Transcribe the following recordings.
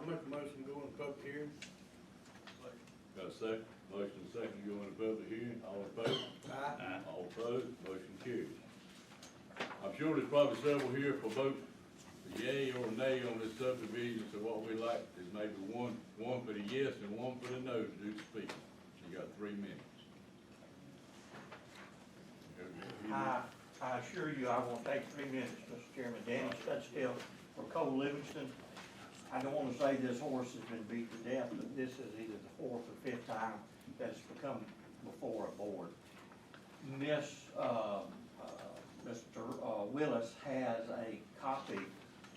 make a motion to go in public hearing. Got a second? Motion second, go into public hearing, all in favor? Aye. All opposed, motion carries. I'm sure there's probably several here for vote yea or nay on this subdivision, so what we like is maybe one for the yes and one for the no to do the speaking. You got 3 minutes. I assure you, I won't take 3 minutes, Mr. Chairman. Danny Studstill for Cole Livingston. I don't want to say this horse has been beat to death, but this is either the 4th or 5th time that it's become before a board. Mr. Willis has a copy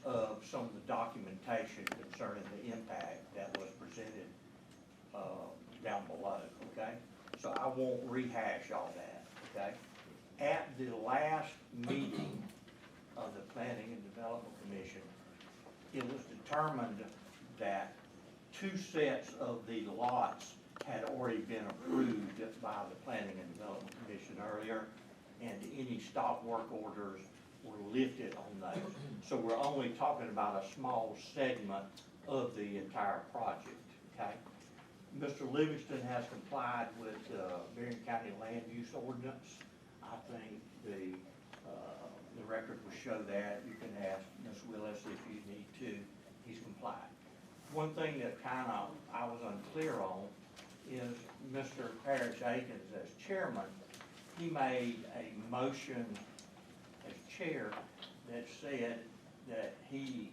of some of the documentation concerning the impact that was presented down below, okay? So I won't rehash all that, okay? At the last meeting of the Planning and Development Commission, it was determined that 2 sets of the lots had already been approved by the Planning and Development Commission earlier, and any stop work orders were lifted on those. So we're only talking about a small segment of the entire project, okay? Mr. Livingston has complied with Berrien County Land Use Ordinance. I think the record will show that. You can ask Ms. Willis if you need to. He's complied. One thing that I was unclear on is Mr. Parrish Akins as chairman, he made a motion as chair that said that he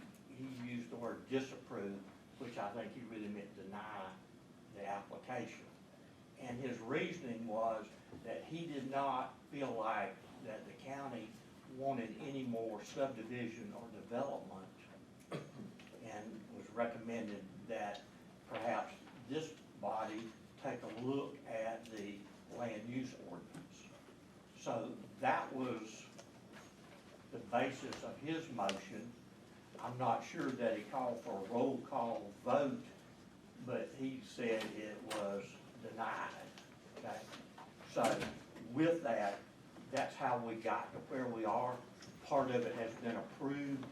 used the word disapprove, which I think he really meant deny the application. And his reasoning was that he did not feel like that the county wanted any more subdivision or development, and was recommended that perhaps this body take a look at the land use ordinance. So that was the basis of his motion. I'm not sure that he called for a roll call vote, but he said it was denied, okay? So with that, that's how we got to where we are. Part of it has been approved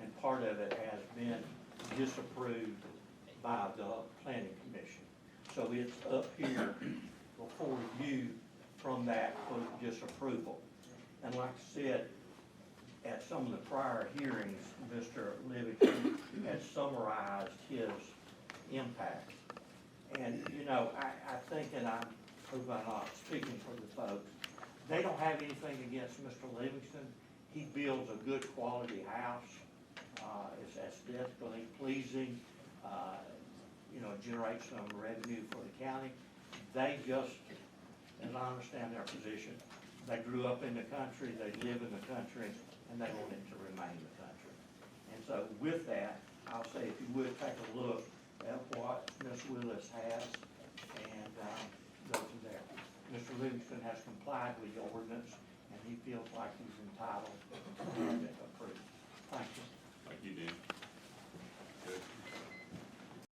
and part of it has been disapproved by the Planning Commission. So it's up here before you from that quote disapproval. And like I said, at some of the prior hearings, Mr. Livingston has summarized his impact. And, you know, I think, and I hope I'm not speaking for the folks, they don't have anything against Mr. Livingston. He builds a good quality house. It's aesthetically pleasing, you know, generates some revenue for the county. They just, as I understand their position, they grew up in the country, they live in the country, and they want it to remain the country. And so with that, I'll say if you would take a look at what Ms. Willis has and go from there. Mr. Livingston has complied with the ordinance and he feels like he's entitled to have it approved. Thank you.